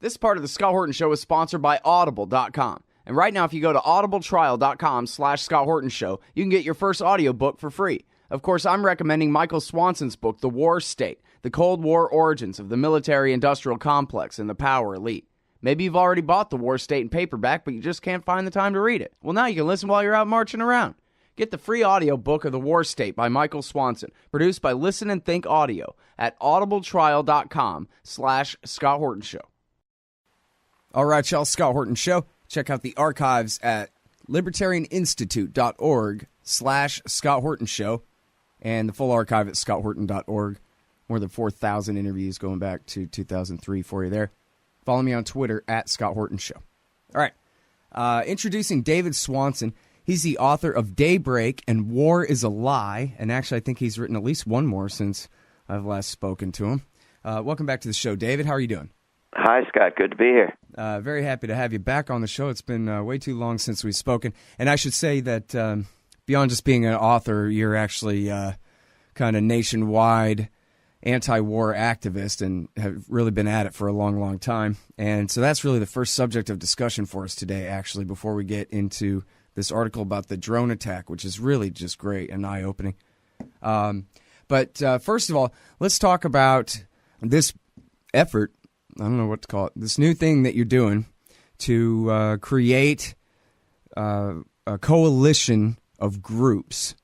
This part of the Scott Horton Show is sponsored by Audible.com. And right now, if you go to audibletrial.com/Scott Horton Show, you can get your first audiobook for free. Of course, I'm recommending Michael Swanson's book, The War State, The Cold War Origins of the Military-Industrial Complex and the Power Elite. Maybe you've already bought The War State in paperback, but you just can't find the time to read it. Well, now you can listen while you're out marching around. Get the free audiobook of The War State by Michael Swanson, produced by Listen and Think Audio at audibletrial.com/Scott Horton Show. All right, y'all, Scott Horton Show. Check out the archives at libertarianinstitute.org/Scott Horton Show and the full archive at scotthorton.org. More than 4,000 interviews going back to 2003 for you there. Follow me on Twitter at Scott Horton Show. All right, introducing David Swanson. He's the author of Daybreak and War is a Lie. And actually, I think he's written at least one more since I've last spoken to him. Welcome back to the show, David. How are you doing? Hi, Scott. Good to be here. Very happy to have you back on the show. It's been way too long since we've spoken. And I should say that beyond just being an author, you're actually kind of nationwide anti-war activist and have really been at it for a long, long time. And so that's really the first subject of discussion for us today, actually, before we get into this article about the drone attack, which is really just great and eye-opening. But first of all, let's talk about this effort, I don't know what to call it, this new thing that you're doing to create a coalition of groups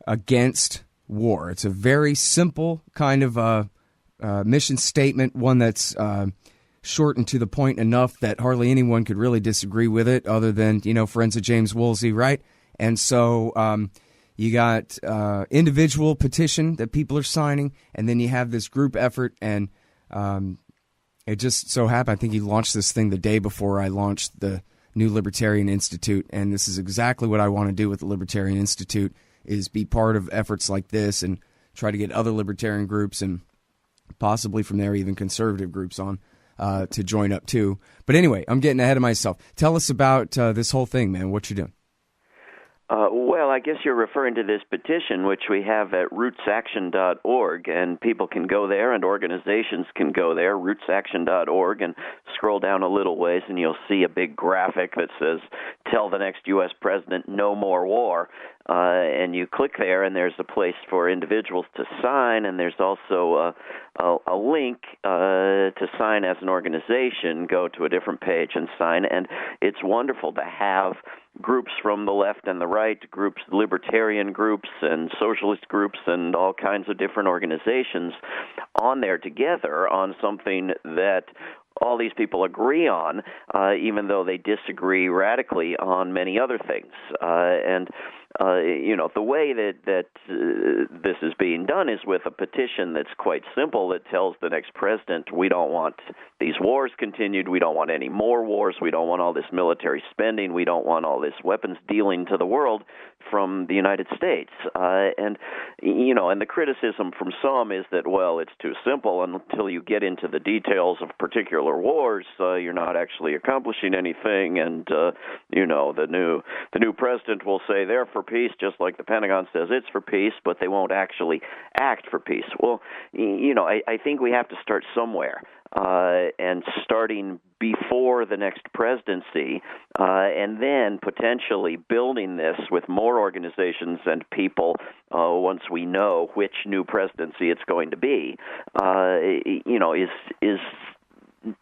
against war. It's a very simple kind of mission statement, one that's short and to the point enough that hardly anyone could really disagree with it other than, friends of James Woolsey, right? And so you got individual petition that people are signing, and then you have this group effort, and it just so happened, I think he launched this thing the day before I launched the New Libertarian Institute, and this is exactly what I want to do with the Libertarian Institute, is be part of efforts like this and try to get other libertarian groups and possibly from there even conservative groups on to join up too. But anyway, I'm getting ahead of myself. Tell us about this whole thing, man, what you're doing. Well, I guess you're referring to this petition, which we have at rootsaction.org, and people can go there and organizations can go there, rootsaction.org, and scroll down a little ways, and you'll see a big graphic that says, tell the next U.S. president no more war. And you click there, and there's a place for individuals to sign, and there's also a link to sign as an organization. Go to a different page and sign, and it's wonderful to have groups from the left and the right, groups, libertarian groups and socialist groups and all kinds of different organizations on there together on something that all these people agree on, even though they disagree radically on many other things. The way that this is being done is with a petition that's quite simple that tells the next president, we don't want these wars continued, we don't want any more wars, we don't want all this military spending, we don't want all this weapons dealing to the world from the United States. And the criticism from some is that, well, it's too simple. Until you get into the details of particular wars, you're not actually accomplishing anything. And, the new president will say they're for peace, just like the Pentagon says it's for peace, but they won't actually act for peace. Well, I think we have to start somewhere. And starting before the next presidency, and then potentially building this with more organizations and people once we know which new presidency it's going to be, is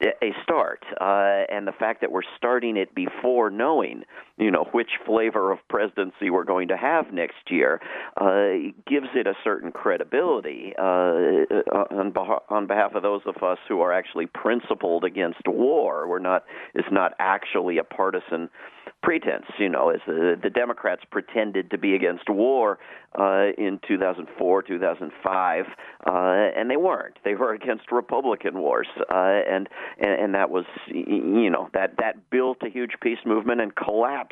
a start. And the fact that we're starting it before knowing, which flavor of presidency we're going to have next year, gives it a certain credibility on behalf of those of us who are actually principled against war. It's not actually a partisan pretense, as the Democrats pretended to be against war in 2004, 2005, and they weren't. They were against Republican wars, and that was, that built a huge peace movement and collapsed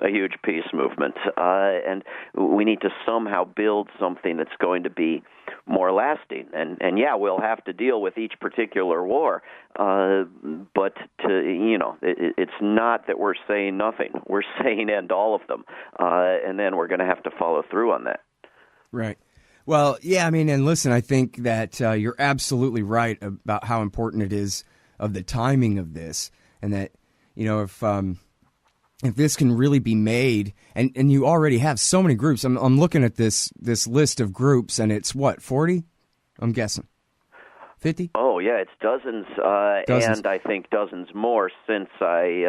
a huge peace movement, and we need to somehow build something that's going to be more lasting. And yeah, we'll have to deal with each particular war, but it's not that we're saying nothing. We're saying end all of them, and then we're going to have to follow through on that. Right. Well, yeah, and listen, I think that you're absolutely right about how important it is of the timing of this, and that, if this can really be made, and you already have so many groups. I'm looking at this list of groups, and it's what, 40? I'm guessing 50. Oh yeah, it's dozens, and I think dozens more since I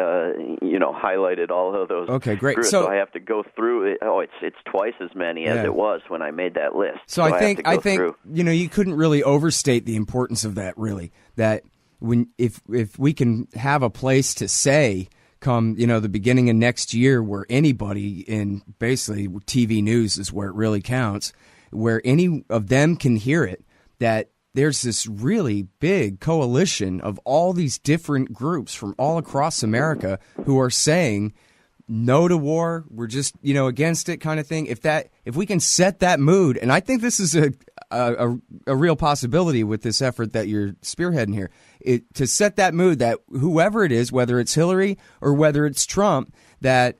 highlighted all of those. Okay, great. Groups, so I have to go through it. Oh, it's twice as many as it was when I made that list. So I think you couldn't really overstate the importance of that. Really, that if we can have a place to say, come, the beginning of next year, where anybody in basically TV news is where it really counts, where any of them can hear it, that there's this really big coalition of all these different groups from all across America who are saying no to war. We're just, against it, kind of thing. If we can set that mood, and I think this is a real possibility with this effort that you're spearheading here, to set that mood that whoever it is, whether it's Hillary or whether it's Trump, that,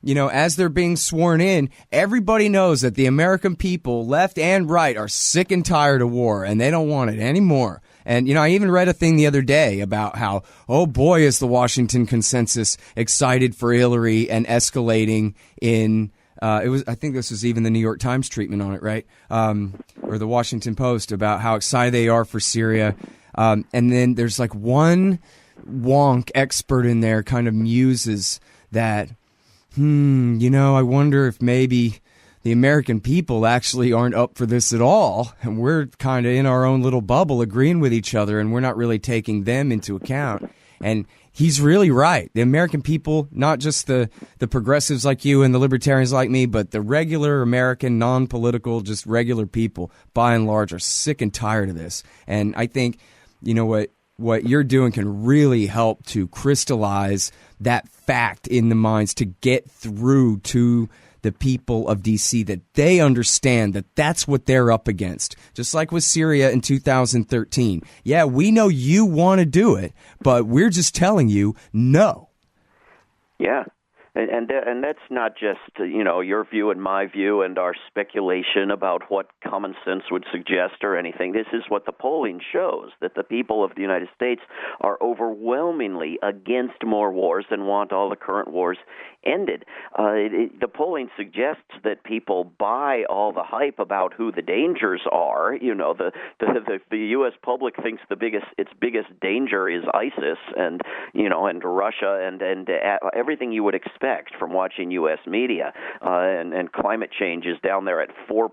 as they're being sworn in, everybody knows that the American people, left and right, are sick and tired of war, and they don't want it anymore. And, I even read a thing the other day about how, oh boy, is the Washington consensus excited for Hillary and escalating in, I think this was even the New York Times treatment on it, right? Or the Washington Post, about how excited they are for Syria. And then there's like one wonk expert in there kind of muses that, I wonder if maybe the American people actually aren't up for this at all, and we're kind of in our own little bubble agreeing with each other, and we're not really taking them into account. And he's really right. The American people, not just the progressives like you and the libertarians like me, but the regular American, non-political, just regular people, by and large, are sick and tired of this. And I think, what you're doing can really help to crystallize that fact in the minds, to get through to the people of D.C., that they understand that that's what they're up against. Just like with Syria in 2013. Yeah, we know you want to do it, but we're just telling you no. Yeah. And that's not just, your view and my view and our speculation about what common sense would suggest or anything. This is what the polling shows, that the people of the United States are overwhelmingly against more wars and want all the current wars ended. The polling suggests that people buy all the hype about who the dangers are. The U.S. public thinks its biggest danger is ISIS and Russia and everything you would expect from watching U.S. media, and climate change is down there at 4%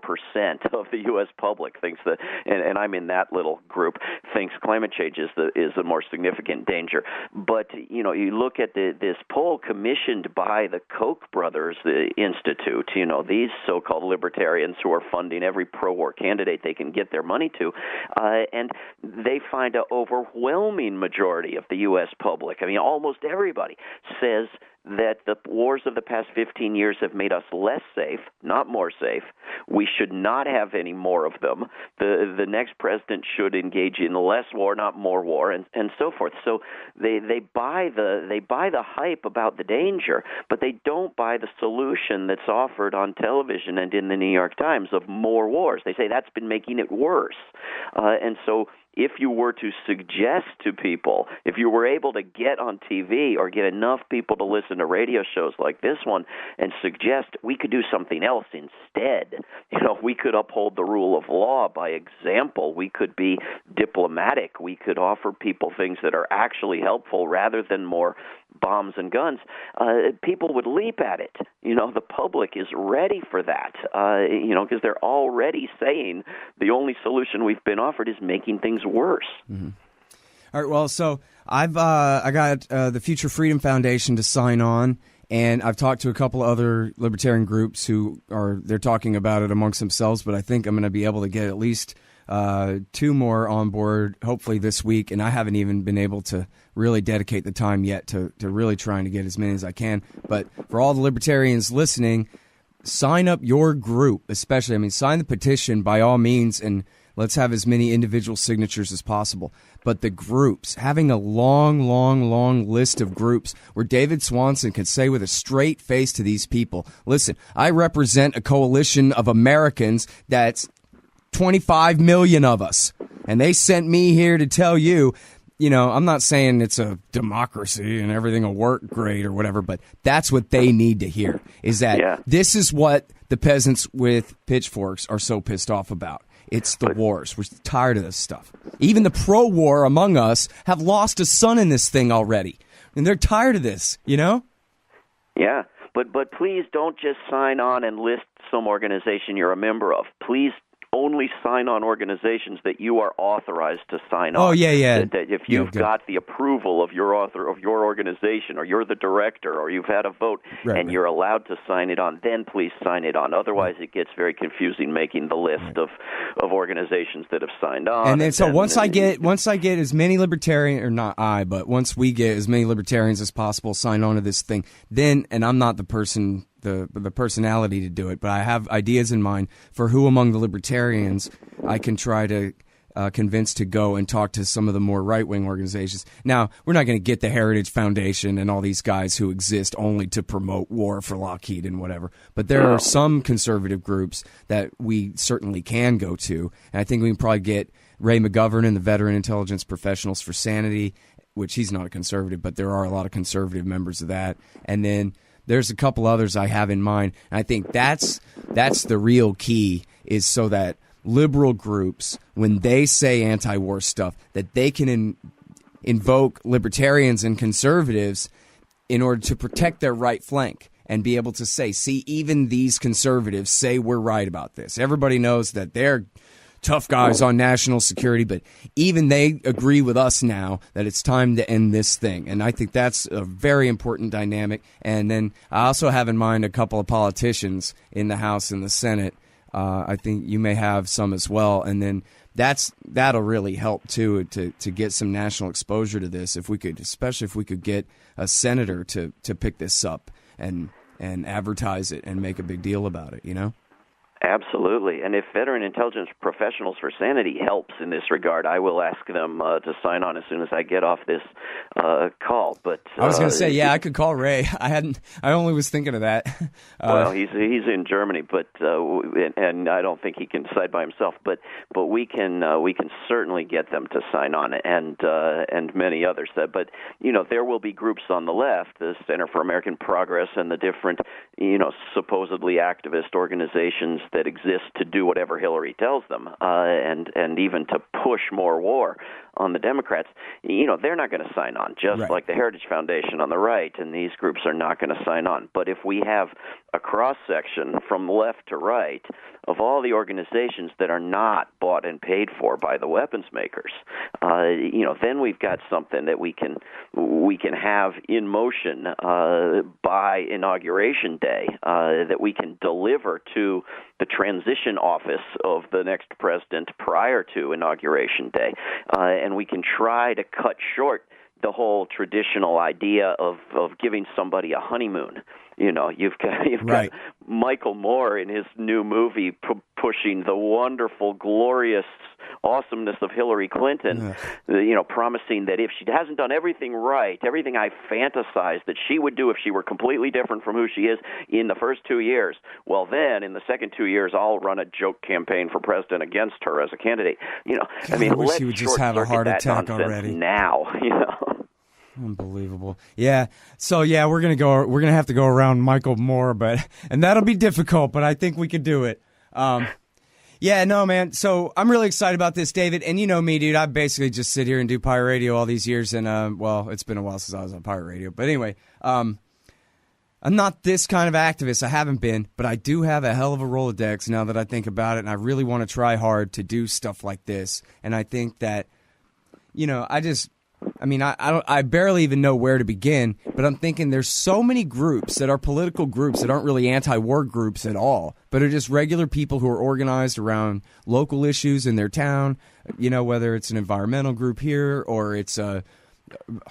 of the U.S. public thinks that, and I'm in that little group, thinks climate change is the more significant danger. But you look at this poll commissioned by the Koch brothers Institute, these so-called libertarians who are funding every pro-war candidate they can get their money to, and they find an overwhelming majority of the U.S. public, almost everybody, says that the wars of the past 15 years have made us less safe, not more safe. We should not have any more of them. The next president should engage in less war, not more war, and so forth. So they buy the hype about the danger, but they don't buy the solution that's offered on television and in the New York Times of more wars. They say that's been making it worse. And so if you were to suggest to people, if you were able to get on TV or get enough people to listen to radio shows like this one and suggest we could do something else instead, we could uphold the rule of law by example, we could be diplomatic, we could offer people things that are actually helpful rather than more bombs and guns, people would leap at it. The public is ready for that, because they're already saying the only solution we've been offered is making things worse. Mm-hmm. All right, well, so I got the Future Freedom Foundation to sign on, and I've talked to a couple of other libertarian groups they're talking about it amongst themselves, but I think I'm going to be able to get at least 2 more on board, hopefully this week, and I haven't even been able to really dedicate the time yet to really trying to get as many as I can. But for all the libertarians listening, sign up your group, especially. Sign the petition by all means, and let's have as many individual signatures as possible. But the groups, having a long list of groups where David Swanson could say with a straight face to these people, listen, I represent a coalition of Americans that's 25 million of us, and they sent me here to tell you I'm not saying it's a democracy and everything will work great or whatever, but that's what they need to hear, is that this is what the peasants with pitchforks are so pissed off about. It's the wars. We're tired of this stuff. Even the pro-war among us have lost a son in this thing already, and they're tired of this, Yeah, but please don't just sign on and list some organization you're a member of. Please only sign on organizations that you are authorized to sign on. Oh, yeah. That if you've got the approval of your organization, or you're the director, or you've had a vote, and you're allowed to sign it on, then please sign it on. Otherwise, it gets very confusing making the list of organizations that have signed on. And then once I get as many libertarians, or not I, but once we get as many libertarians as possible sign on to this thing, then, and I'm not the person, the personality to do it, but I have ideas in mind for who among the libertarians I can try to convince to go and talk to some of the more right-wing organizations. Now, we're not going to get the Heritage Foundation and all these guys who exist only to promote war for Lockheed and whatever, but there are some conservative groups that we certainly can go to, and I think we can probably get Ray McGovern and the Veteran Intelligence Professionals for Sanity, which he's not a conservative, but there are a lot of conservative members of that, and then there's a couple others I have in mind, and I think that's the real key, is so that liberal groups, when they say anti-war stuff, that they can invoke libertarians and conservatives in order to protect their right flank and be able to say, see, even these conservatives say we're right about this. Everybody knows that they're tough guys on national security, but even they agree with us now that it's time to end this thing. And I think that's a very important dynamic. And then I also have in mind a couple of politicians in the House and the Senate. I think you may have some as well. And then that'll really help, too, to get some national exposure to this, especially if we could get a senator to pick this up and advertise it and make a big deal about it, Absolutely. And if Veteran Intelligence Professionals for Sanity helps in this regard, I will ask them to sign on as soon as I get off this call. But I was going to say, I could call Ray. I only was thinking of that. Well, he's in Germany, but and I don't think he can decide by himself. But we can certainly get them to sign on, and many others. But there will be groups on the left, the Center for American Progress, and the different supposedly activist organizations that exist to do whatever Hillary tells them, and even to push more war on the Democrats. They're not going to sign on, just like the Heritage Foundation on the right, and these groups are not going to sign on. But if we have a cross-section from left to right of all the organizations that are not bought and paid for by the weapons makers, then we've got something that we can have in motion by Inauguration Day, that we can deliver to the transition office of the next president prior to Inauguration Day, and we can try to cut short the whole traditional idea of giving somebody a honeymoon. You've got Michael Moore in his new movie pushing the wonderful, glorious awesomeness of Hillary Clinton, promising that if she hasn't done everything right, everything I fantasized that she would do if she were completely different from who she is in the first 2 years, well then, in the second 2 years, I'll run a joke campaign for president against her as a candidate. I wish she would just have a heart attack already. Now, Unbelievable. Yeah. So we're gonna have to go around Michael Moore, and that'll be difficult, but I think we could do it. Yeah, no, man. So I'm really excited about this, David. And you know me, dude. I basically just sit here and do pirate radio all these years. And, it's been a while since I was on pirate radio. But anyway, I'm not this kind of activist. I haven't been. But I do have a hell of a Rolodex now that I think about it. And I really want to try hard to do stuff like this. And I think that, I barely even know where to begin, but I'm thinking there's so many groups that are political groups that aren't really anti-war groups at all, but are just regular people who are organized around local issues in their town, whether it's an environmental group here or it's a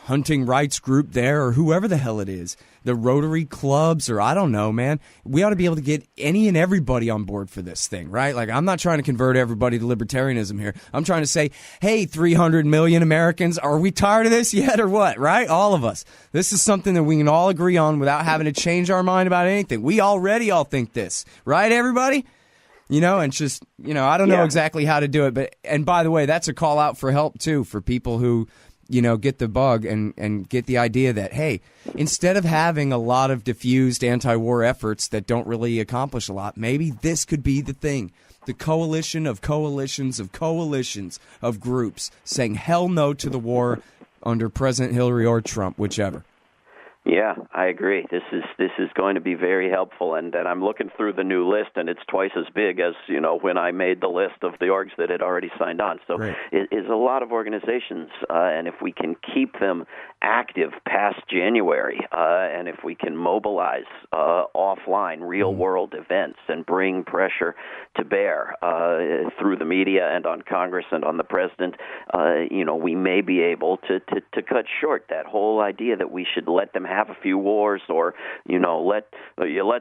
hunting rights group there or whoever the hell it is, the Rotary clubs, or I don't know, man. We ought to be able to get any and everybody on board for this thing, right? Like, I'm not trying to convert everybody to libertarianism here. I'm trying to say, hey, 300 million Americans, are we tired of this yet or what, right? All of us. This is something that we can all agree on without having to change our mind about anything. We already all think this, right, everybody? And just, I don't know exactly how to do it. And by the way, that's a call out for help, too, for people who get the bug and get the idea that, hey, instead of having a lot of diffused anti-war efforts that don't really accomplish a lot, maybe this could be the thing. The coalition of coalitions of coalitions of groups saying hell no to the war under President Hillary or Trump, whichever. Yeah, I agree. This is going to be very helpful, and I'm looking through the new list, and it's twice as big as when I made the list of the orgs that had already signed on. So it is a lot of organizations, and if we can keep them active past January, and if we can mobilize offline, real-world events and bring pressure to bear through the media and on Congress and on the president, we may be able to cut short that whole idea that we should let them have a few wars, or let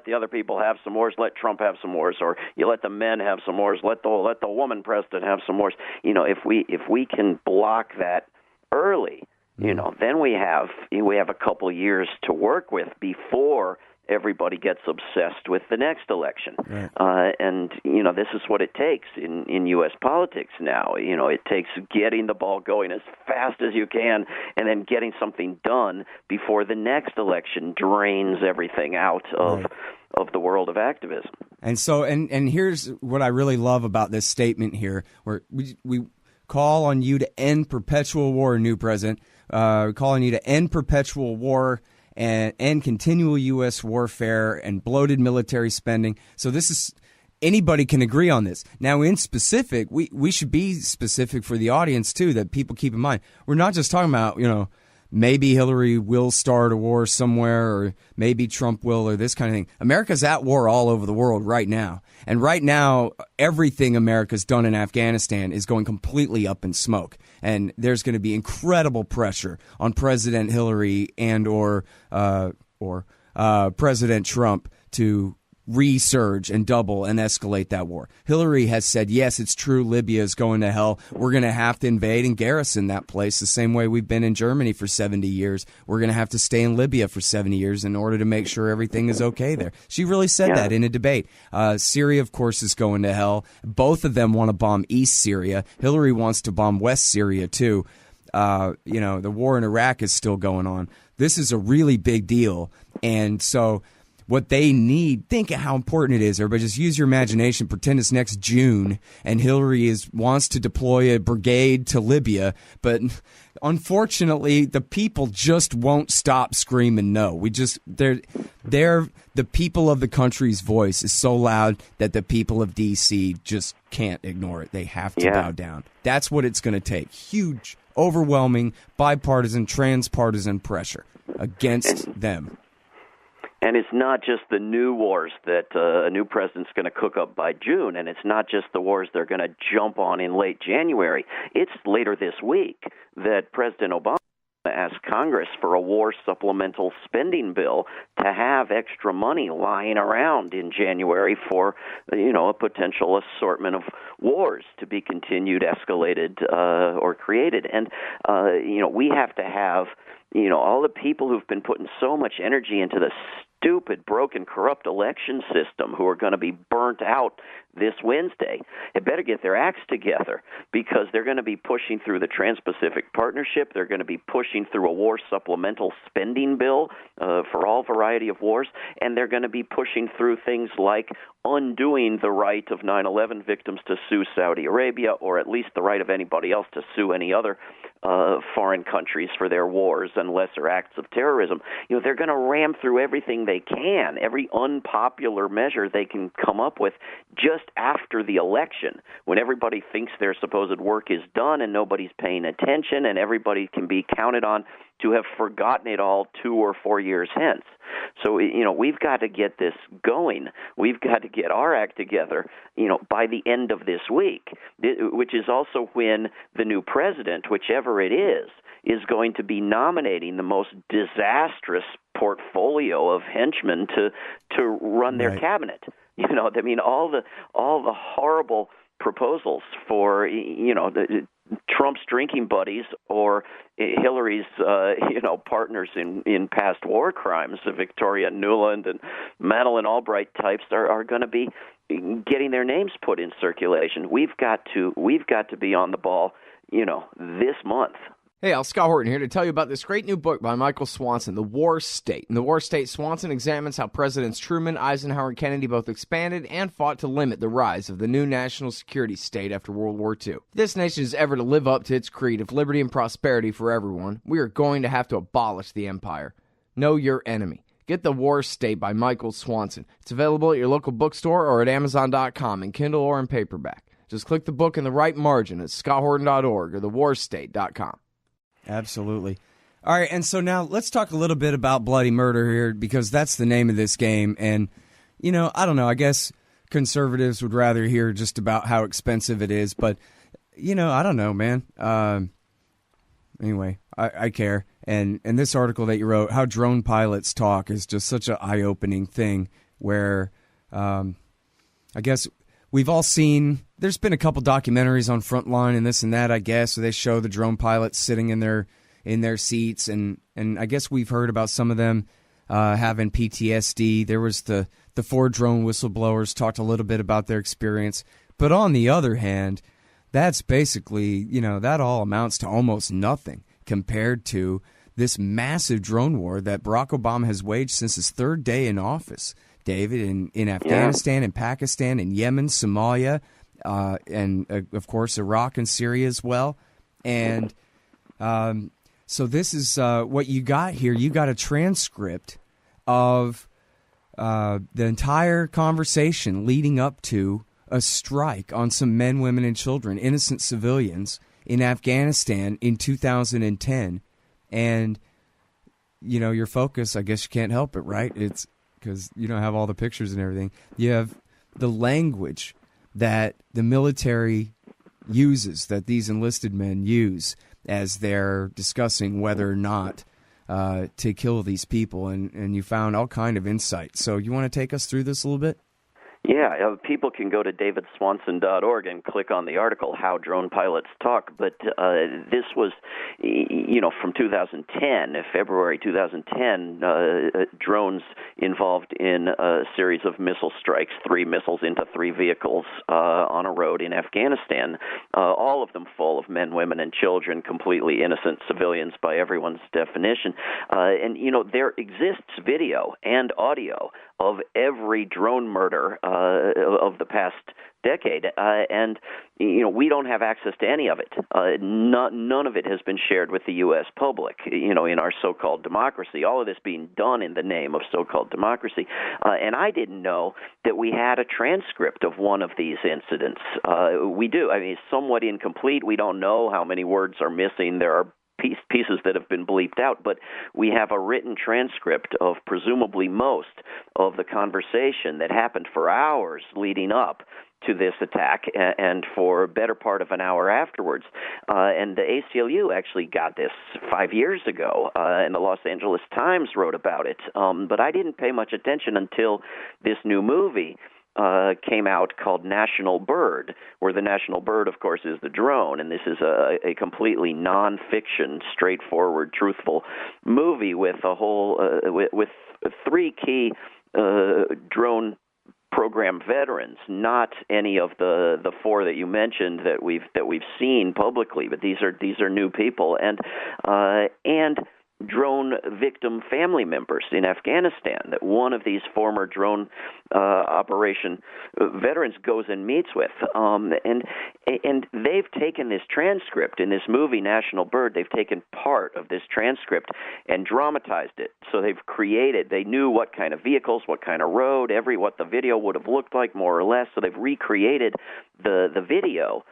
the other people have some wars, let Trump have some wars, or you let the men have some wars, let the woman president have some wars. If we can block that early, then we have a couple of years to work with before everybody gets obsessed with the next election. Right. And this is what it takes in U.S. politics now. It takes getting the ball going as fast as you can and then getting something done before the next election drains everything out of the world of activism. And so, and here's what I really love about this statement here, where we call on you to end perpetual war, new president. Call on you to end perpetual war and continual U.S. warfare and bloated military spending. So this is, anybody can agree on this. Now, in specific, we should be specific for the audience, too, that people keep in mind. We're not just talking about, maybe Hillary will start a war somewhere, or maybe Trump will, or this kind of thing. America's at war all over the world right now. And right now, everything America's done in Afghanistan is going completely up in smoke. And there's going to be incredible pressure on President Hillary and or President Trump to resurge and double and escalate that war. Hillary has said, yes, it's true, Libya is going to hell. We're going to have to invade and garrison that place the same way we've been in Germany for 70 years. We're going to have to stay in Libya for 70 years in order to make sure everything is okay there. She really said that in a debate. Syria, of course, is going to hell. Both of them want to bomb East Syria. Hillary wants to bomb West Syria, too. The war in Iraq is still going on. This is a really big deal. And so what they need, think of how important it is. Everybody just use your imagination. Pretend it's next June and Hillary wants to deploy a brigade to Libya. But unfortunately, the people just won't stop screaming no. The people of the country's voice is so loud that the people of D.C. just can't ignore it. They have to bow down. That's what it's going to take. Huge, overwhelming, bipartisan, transpartisan pressure against them. And it's not just the new wars that a new president's going to cook up by June, and it's not just the wars they're going to jump on in late January. It's later this week that President Obama asked Congress for a war supplemental spending bill to have extra money lying around in January for, a potential assortment of wars to be continued, escalated, or created. And, we have to have, all the people who've been putting so much energy into the stupid, broken, corrupt election system who are going to be burnt out this Wednesday, they better get their acts together, because they're going to be pushing through the Trans-Pacific Partnership. They're going to be pushing through a war supplemental spending bill for all variety of wars, and they're going to be pushing through things like undoing the right of 9/11 victims to sue Saudi Arabia, or at least the right of anybody else to sue any other foreign countries for their wars and lesser acts of terrorism. They're going to ram through everything they can, every unpopular measure they can come up with just after the election, when everybody thinks their supposed work is done and nobody's paying attention and everybody can be counted on to have forgotten it all 2 or 4 years hence. So, we've got to get this going. We've got to get our act together, by the end of this week, which is also when the new president, whichever it is going to be nominating the most disastrous portfolio of henchmen to run their cabinet. All the horrible proposals for, Trump's drinking buddies or Hillary's, partners in past war crimes, Victoria Nuland and Madeleine Albright types are going to be getting their names put in circulation. We've got to be on the ball, this month. Hey, Scott Horton here to tell you about this great new book by Michael Swanson, The War State. In The War State, Swanson examines how Presidents Truman, Eisenhower, and Kennedy both expanded and fought to limit the rise of the new national security state after World War II. If this nation is ever to live up to its creed of liberty and prosperity for everyone, we are going to have to abolish the empire. Know your enemy. Get The War State by Michael Swanson. It's available at your local bookstore or at Amazon.com in Kindle or in paperback. Just click the book in the right margin at scotthorton.org or thewarstate.com. Absolutely. All right, and so now let's talk a little bit about Bloody Murder here, because that's the name of this game. And, you know, I don't know, I guess conservatives would rather hear just about how expensive it is. But, you know, I don't know, man. Anyway, I care. And this article that you wrote, How Drone Pilots Talk, is just such an eye-opening thing where I guess we've all seen, there's been a couple documentaries on Frontline and this and that, I guess, where they show the drone pilots sitting in their seats, and I guess we've heard about some of them having PTSD. There was the 4 drone whistleblowers talked a little bit about their experience. But on the other hand, that's basically, you know, that all amounts to almost nothing compared to this massive drone war that Barack Obama has waged since his 3rd day in office. David, in Afghanistan, in Pakistan, in Yemen, Somalia, and, of course, Iraq and Syria as well. And so this is what you got here. You got a transcript of the entire conversation leading up to a strike on some men, women, and children, innocent civilians, in Afghanistan in 2010. And, you know, your focus, I guess you can't help it, right? It's because you don't have all the pictures and everything. You have the language that the military uses, that these enlisted men use as they're discussing whether or not to kill these people, and you found all kind of insight. So you want to take us through this a little bit? Yeah, people can go to davidswanson.org and click on the article, How Drone Pilots Talk. But this was, you know, from 2010, February 2010, drones involved in a series of missile strikes, 3 missiles into 3 vehicles on a road in Afghanistan, all of them full of men, women, and children, completely innocent civilians by everyone's definition. And, you know, there exists video and audio of every drone murder of the past decade, and you know, we don't have access to any of it. None of it has been shared with the U.S. public. You know, in our so-called democracy, all of this being done in the name of so-called democracy. And I didn't know that we had a transcript of one of these incidents. We do. I mean, it's somewhat incomplete. We don't know how many words are missing. There are pieces that have been bleeped out, but we have a written transcript of presumably most of the conversation that happened for hours leading up to this attack and for a better part of an hour afterwards. And the ACLU actually got this 5 years ago, and the Los Angeles Times wrote about it. But I didn't pay much attention until this new movie came out called National Bird, where the national bird, of course, is the drone, and this is a completely non-fiction, straightforward, truthful movie with a whole with 3 key drone program veterans, not any of the 4 that you mentioned that we've seen publicly, but these are new people, and drone victim family members in Afghanistan that one of these former drone operation veterans goes and meets with. And they've taken this transcript in this movie, National Bird, they've taken part of this transcript and dramatized it. So they knew what kind of vehicles, what kind of road, what the video would have looked like, more or less. So they've recreated the video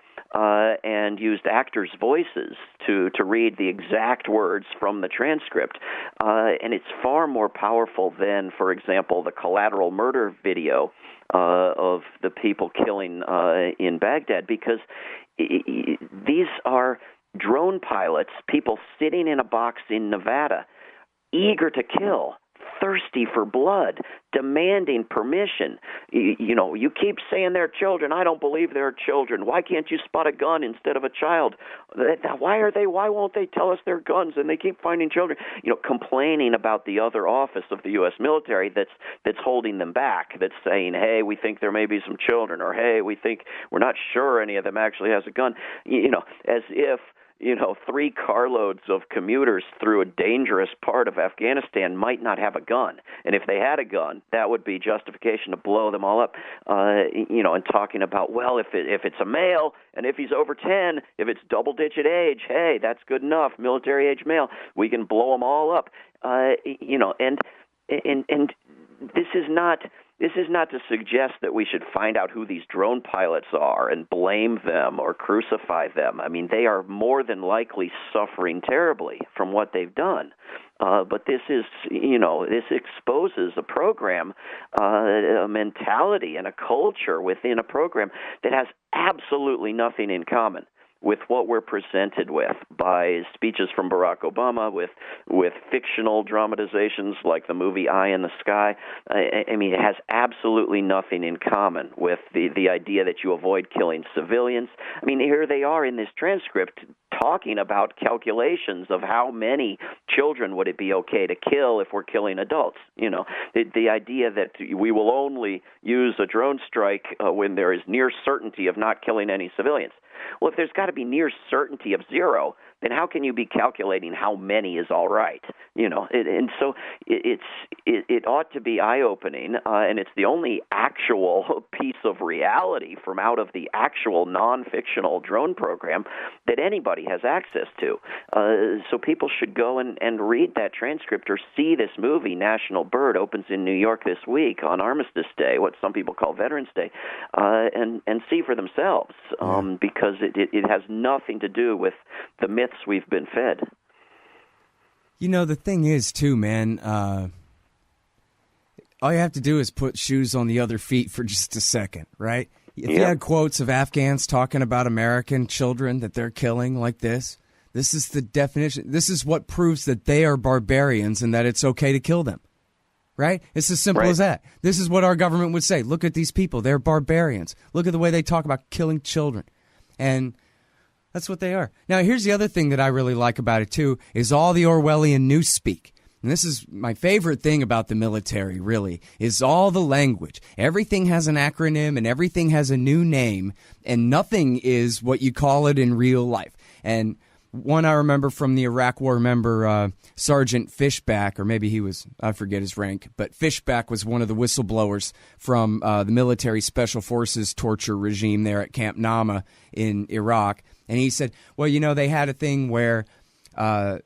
and used actors' voices to read the exact words from the transcript. And it's far more powerful than, for example, the collateral murder video of the people killing in Baghdad, because these are drone pilots, people sitting in a box in Nevada, eager to kill, thirsty for blood, demanding permission. You know, you keep saying they're children. I don't believe they're children. Why can't you spot a gun instead of a child? Why won't they tell us they're guns? And they keep finding children. You know, complaining about the other office of the U.S. military that's holding them back, that's saying, hey, we think there may be some children, or hey, we're not sure any of them actually has a gun. You know, as if 3 carloads of commuters through a dangerous part of Afghanistan might not have a gun. And if they had a gun, that would be justification to blow them all up. And talking about, well, if it's a male and if he's over 10, if it's double-digit age, hey, that's good enough, military-age male, we can blow them all up. And this is not to suggest that we should find out who these drone pilots are and blame them or crucify them. I mean, they are more than likely suffering terribly from what they've done. But this exposes a program, a mentality and a culture within a program that has absolutely nothing in common with what we're presented with by speeches from Barack Obama, with fictional dramatizations like the movie Eye in the Sky. I mean, it has absolutely nothing in common with the idea that you avoid killing civilians. I mean, here they are in this transcript talking about calculations of how many children would it be okay to kill if we're killing adults. The idea that we will only use a drone strike when there is near certainty of not killing any civilians. Well, if there's got to be near certainty of 0, then how can you be calculating how many is all right? And so it ought to be eye-opening, and it's the only actual piece of reality from out of the actual non-fictional drone program that anybody has access to. So people should go and read that transcript or see this movie, National Bird, opens in New York this week on Armistice Day, what some people call Veterans Day, and see for themselves, because it has nothing to do with the myths we've been fed. The thing is, too, man, all you have to do is put shoes on the other feet for just a second, right? If you had quotes of Afghans talking about American children that they're killing like this is the definition. This is what proves that they are barbarians and that it's okay to kill them, right? It's as simple as that. This is what our government would say. Look at these people. They're barbarians. Look at the way they talk about killing children. And that's what they are. Now, here's the other thing that I really like about it, too, is all the Orwellian newspeak. And this is my favorite thing about the military, really, is all the language. Everything has an acronym and everything has a new name, and nothing is what you call it in real life. And one I remember from the Iraq War, Sergeant Fishback, or maybe he was, I forget his rank, but Fishback was one of the whistleblowers from the military special forces torture regime there at Camp Nama in Iraq. And he said, well, they had a thing where, one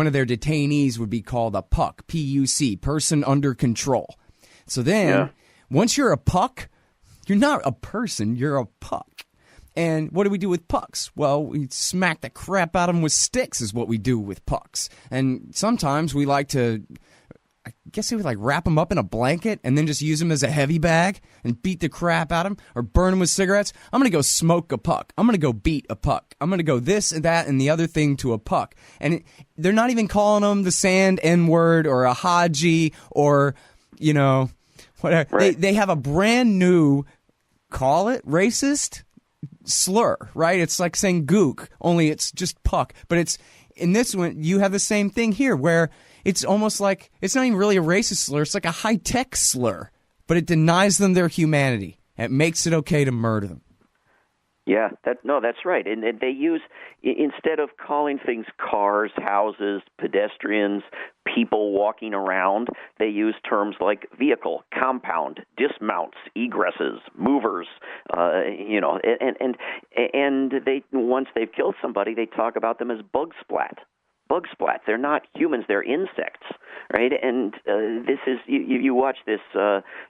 of their detainees would be called a PUC, P-U-C, person under control. So then, once you're a PUC, you're not a person, you're a PUC. And what do we do with pucks? Well, we smack the crap out of them with sticks is what we do with pucks. And sometimes we like to, I guess we would wrap them up in a blanket and then just use them as a heavy bag and beat the crap out of them or burn them with cigarettes. I'm going to go smoke a puck. I'm going to go beat a puck. I'm going to go this and that and the other thing to a puck. And they're not even calling them the sand N-word or a haji or, whatever. Right. They have a brand new, call it racist slur, right? It's like saying gook, only it's just puck. But it's in this one, you have the same thing here where it's almost like it's not even really a racist slur. It's like a high-tech slur, but it denies them their humanity. It makes it okay to murder them. Yeah, that's right. And they use, instead of calling things cars, houses, pedestrians, people walking around, they use terms like vehicle, compound, dismounts, egresses, movers, and they, once they've killed somebody, they talk about them as bug splat. Bug splat. They're not humans. They're insects, right? And this is you watch this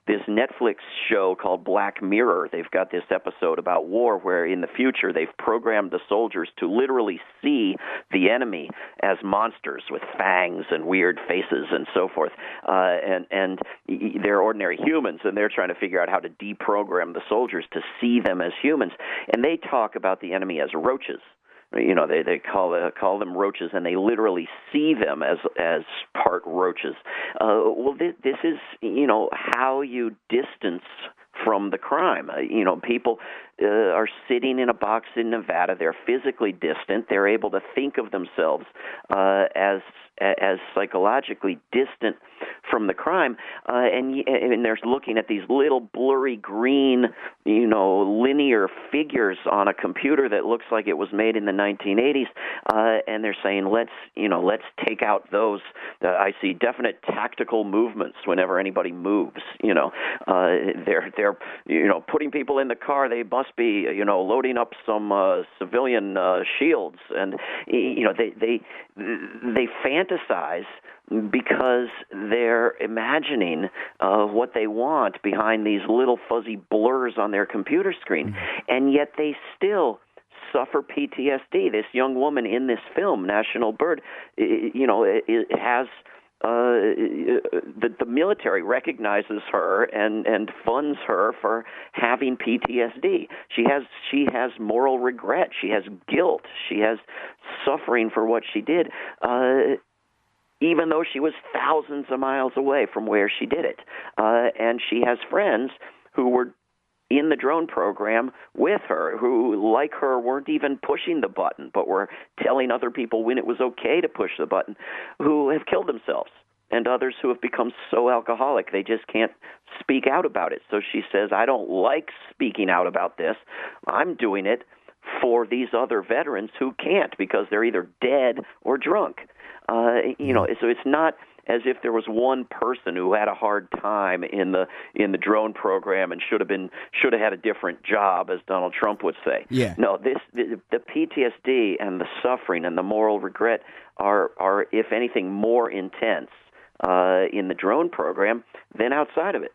Netflix show called Black Mirror. They've got this episode about war where in the future they've programmed the soldiers to literally see the enemy as monsters with fangs and weird faces and so forth. And they're ordinary humans, and they're trying to figure out how to deprogram the soldiers to see them as humans. And they talk about the enemy as roaches. They call them roaches, and they literally see them as part roaches. This is how you distance from the crime. People are sitting in a box in Nevada. They're physically distant. They're able to think of themselves as psychologically distant from the crime, and they're looking at these little blurry green, linear figures on a computer that looks like it was made in the 1980s, and they're saying, let's take out those. I see definite tactical movements whenever anybody moves. They're putting people in the car. They must be loading up some civilian shields, and they fantasize because they're imagining what they want behind these little fuzzy blurs on their computer screen, and yet they still suffer PTSD. This young woman in this film, National Bird, it has the military recognizes her and funds her for having PTSD. She has moral regret. She has guilt. She has suffering for what she did, even though she was thousands of miles away from where she did it. And she has friends who were in the drone program with her who, like her, weren't even pushing the button, but were telling other people when it was okay to push the button, who have killed themselves, and others who have become so alcoholic they just can't speak out about it. So she says, I don't like speaking out about this. I'm doing it for these other veterans who can't because they're either dead or drunk. So it's not as if there was one person who had a hard time in the drone program and should have had a different job, as Donald Trump would say. Yeah. No, the PTSD and the suffering and the moral regret are if anything more intense in the drone program than outside of it.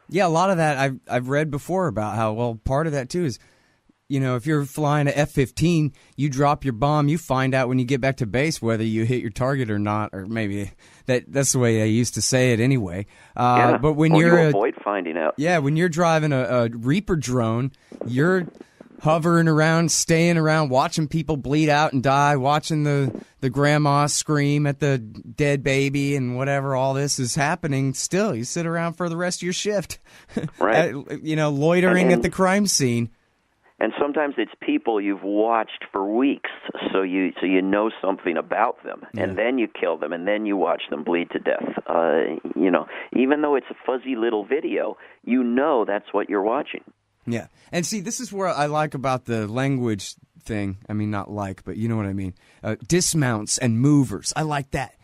Yeah, a lot of that I've read before about how, part of that too is, if you're flying a F-15, you drop your bomb, you find out when you get back to base whether you hit your target or not, or maybe that's the way I used to say it anyway. But when you avoid finding out. Yeah, when you're driving a Reaper drone, you're hovering around, staying around, watching people bleed out and die, watching the grandma scream at the dead baby and whatever all this is happening. Still, you sit around for the rest of your shift, right? Loitering at the crime scene. And sometimes it's people you've watched for weeks, so you know something about them, and then you kill them, and then you watch them bleed to death. Even though it's a fuzzy little video, that's what you're watching. Yeah, and see, this is where I like about the language thing. I mean, not like, but you know what I mean. Dismounts and movers. I like that.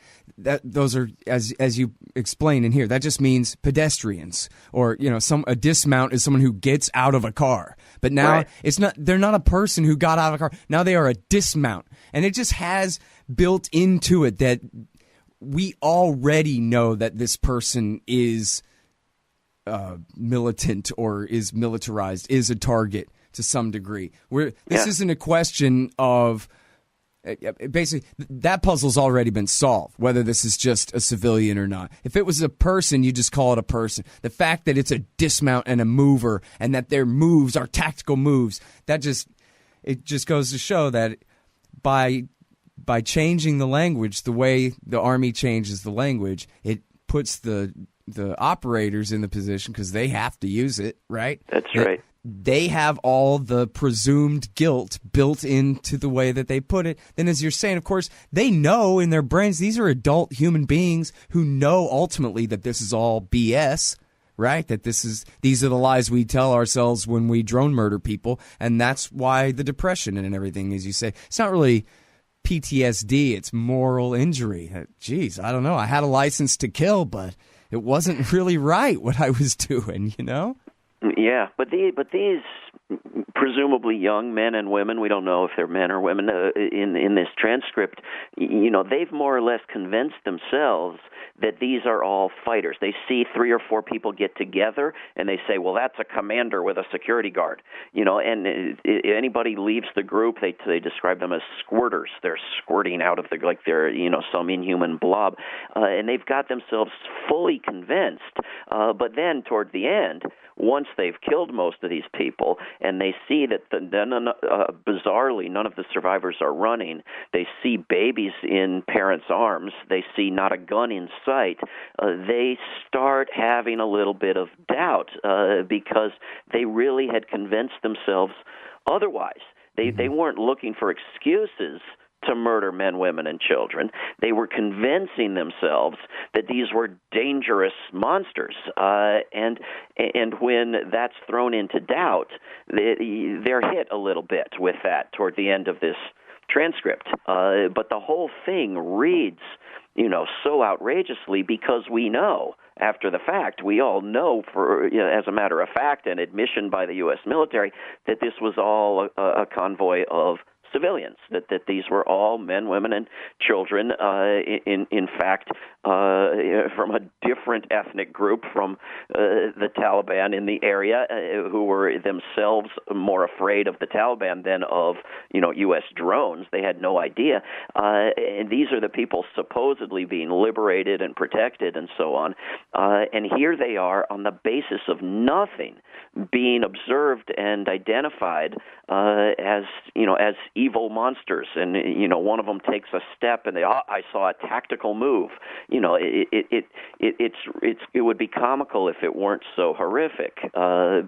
Those are, as you explain in here, that just means pedestrians, or a dismount is someone who gets out of a car. But now they're not a person who got out of a car. Now they are a dismount, and it just has built into it that we already know that this person is militant or is militarized, is a target to some degree. This isn't a question of. Basically, that puzzle's already been solved, whether this is just a civilian or not. If it was a person, you just call it a person. The fact that it's a dismount and a mover and that their moves are tactical moves, it just goes to show that by changing the language, the way the Army changes the language, it puts the operators in the position, because they have to use it, right? That's right. They have all the presumed guilt built into the way that they put it. Then, as you're saying, of course, they know in their brains, these are adult human beings who know ultimately that this is all BS, right? That these are the lies we tell ourselves when we drone murder people. And that's why the depression and everything, as you say, it's not really PTSD, it's moral injury. Geez, I don't know. I had a license to kill, but it wasn't really right what I was doing, Yeah, but these presumably young men and women, we don't know if they're men or women, in this transcript, they've more or less convinced themselves that these are all fighters. They see 3 or 4 people get together, and they say, well, that's a commander with a security guard. And anybody leaves the group, they describe them as squirters. They're squirting out of like they're, some inhuman blob. And they've got themselves fully convinced. But then toward the end, once they've killed most of these people, and they see that bizarrely none of the survivors are running. They see babies in parents' arms. They see not a gun in sight. They start having a little bit of doubt because they really had convinced themselves otherwise. They weren't looking for excuses to murder men, women, and children. They were convincing themselves that these were dangerous monsters. And when that's thrown into doubt, they're hit a little bit with that toward the end of this transcript. But the whole thing reads, so outrageously because we know, after the fact, we all know, as a matter of fact, an admission by the U.S. military, that this was all a convoy of civilians, that these were all men, women, and children, in fact, from a different ethnic group from the Taliban in the area, who were themselves more afraid of the Taliban than of, U.S. drones. They had no idea. And these are the people supposedly being liberated and protected and so on. And here they are on the basis of nothing being observed and identified as evil monsters. And one of them takes a step, and I saw a tactical move. It would be comical if it weren't so horrific,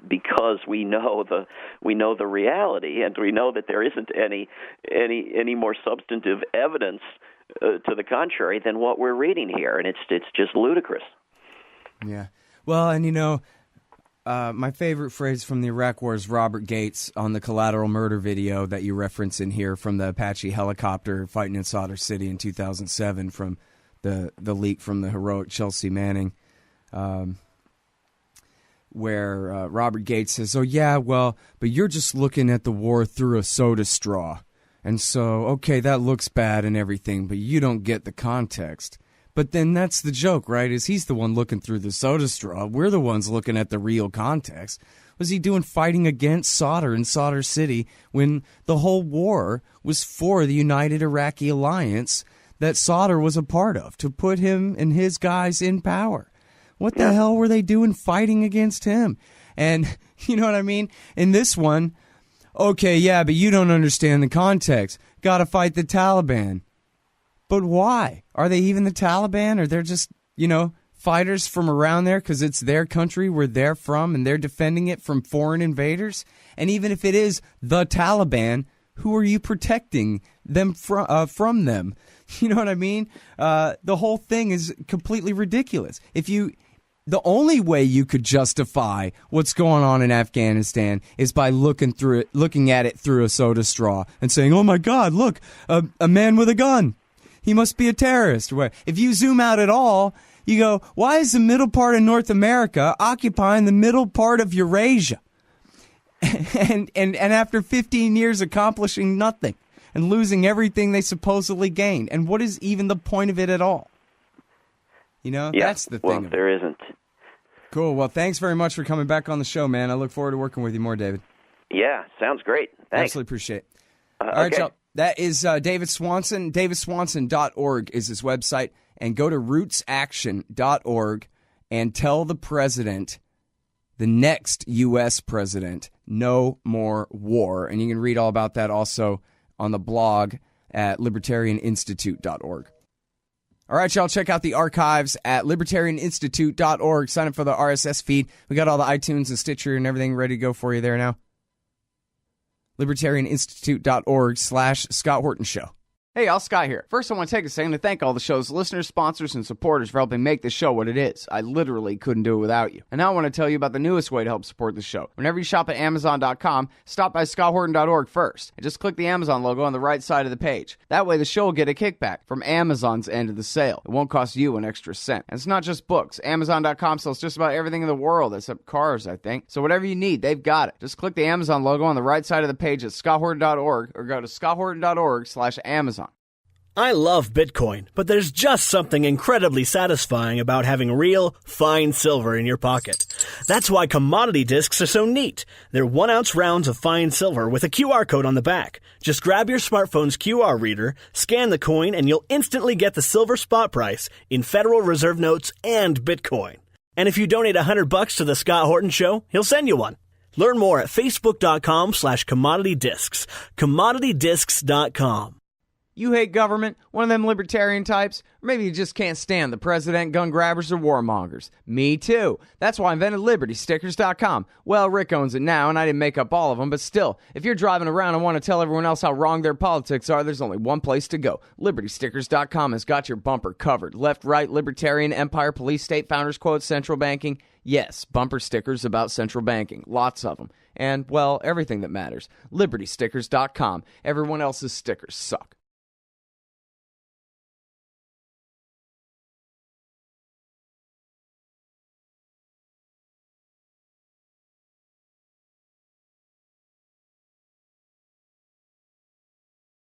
because we know the reality, and we know that there isn't any more substantive evidence to the contrary than what we're reading here, and it's just ludicrous. Yeah. Well, and my favorite phrase from the Iraq War is Robert Gates on the collateral murder video that you reference in here from the Apache helicopter fighting in Sadr City in 2007 from the leak from the heroic Chelsea Manning, where Robert Gates says, "Oh yeah, well, but you're just looking at the war through a soda straw. And so, okay, that looks bad and everything, but you don't get the context." But then that's the joke, right? Is he's the one looking through the soda straw. We're the ones looking at the real context. Was he doing fighting against Sadr in Sadr City when the whole war was for the United Iraqi Alliance that Sadr was a part of, to put him and his guys in power? What the hell were they doing fighting against him? And you know what I mean? In this one, okay, yeah, but you don't understand the context. Got to fight the Taliban. But why? Are they even the Taliban, or they're just, fighters from around there because it's their country where they're from and they're defending it from foreign invaders? And even if it is the Taliban, who are you protecting them from them? You know what I mean? The whole thing is completely ridiculous. The only way you could justify what's going on in Afghanistan is by looking at it through a soda straw and saying, "Oh my God, look, a man with a gun. He must be a terrorist." If you zoom out at all, you go, why is the middle part of North America occupying the middle part of Eurasia? And after 15 years accomplishing nothing and losing everything they supposedly gained. And what is even the point of it at all? That's the thing. Well, there isn't. Cool. Well, thanks very much for coming back on the show, man. I look forward to working with you more, David. Yeah, sounds great. Thanks. Absolutely appreciate it. All right, okay. y'all. That is David Swanson. DavidSwanson.org is his website. And go to rootsaction.org and tell the president, the next U.S. president, no more war. And you can read all about that also on the blog at libertarianinstitute.org. All right, y'all, check out the archives at libertarianinstitute.org. Sign up for the RSS feed. We got all the iTunes and Stitcher and everything ready to go for you there now. libertarianinstitute.org/Scott Horton Show. Hey, y'all, Scott here. First, I want to take a second to thank all the show's listeners, sponsors, and supporters for helping make the show what it is. I literally couldn't do it without you. And now I want to tell you about the newest way to help support the show. Whenever you shop at Amazon.com, stop by ScottHorton.org first, and just click the Amazon logo on the right side of the page. That way, the show will get a kickback from Amazon's end of the sale. It won't cost you an extra cent. And it's not just books. Amazon.com sells just about everything in the world, except cars, I think. So whatever you need, they've got it. Just click the Amazon logo on the right side of the page at ScottHorton.org, or go to ScottHorton.org/Amazon. I love Bitcoin, but there's just something incredibly satisfying about having real, fine silver in your pocket. That's why commodity discs are so neat. They're 1-ounce rounds of fine silver with a QR code on the back. Just grab your smartphone's QR reader, scan the coin, and you'll instantly get the silver spot price in Federal Reserve notes and Bitcoin. And if you donate $100 to the Scott Horton Show, he'll send you one. Learn more at facebook.com/commoditydiscs. commoditydiscs.com. You hate government? One of them libertarian types? Or maybe you just can't stand the president, gun grabbers, or warmongers. Me too. That's why I invented LibertyStickers.com. Well, Rick owns it now, and I didn't make up all of them, but still, if you're driving around and want to tell everyone else how wrong their politics are, there's only one place to go. LibertyStickers.com has got your bumper covered. Left, right, libertarian, empire, police, state, founders quotes, central banking. Yes, bumper stickers about central banking. Lots of them. And, well, everything that matters. LibertyStickers.com. Everyone else's stickers suck.